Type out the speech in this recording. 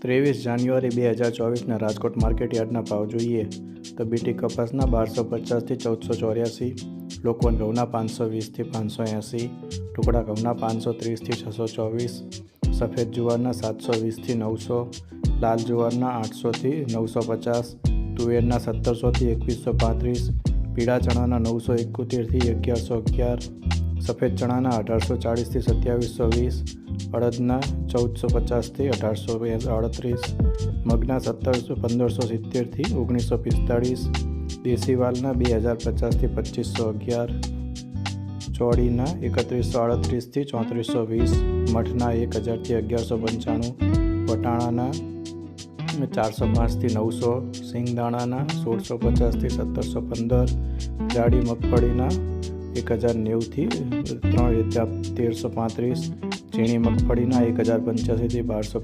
23 જાન્યુઆરી 2024 Rajkot market યાર્ડના ભાવ જોઈએ તો બીટી કપાસના 1250 થી 1484, લોકવન ઘઉંના 520 થી 580, ટુકડા ઘઉંના 530 થી 624, સફેદ જુવારના 720 થી 900, લાલ જુવારના 800 થી 950, તુવેરના 1700 થી 2135, પીળા ચણાના 971 થી 1111, સફેદ ચણાના 1840 થી 2720, અડદના 1450 થી 1838, મગના 1570 થી 1945, દેશી વાલના 2050 થી 2511, ચોળીના 3138 થી 3420, મઠના 1000 થી 1195, વટાણાના 405 થી 900, સિંગદાણાના 1650 થી 1715, જાડી મગફળીના 1090 થી 1335, ઝીણી મગફળીના 1085 થી 1245,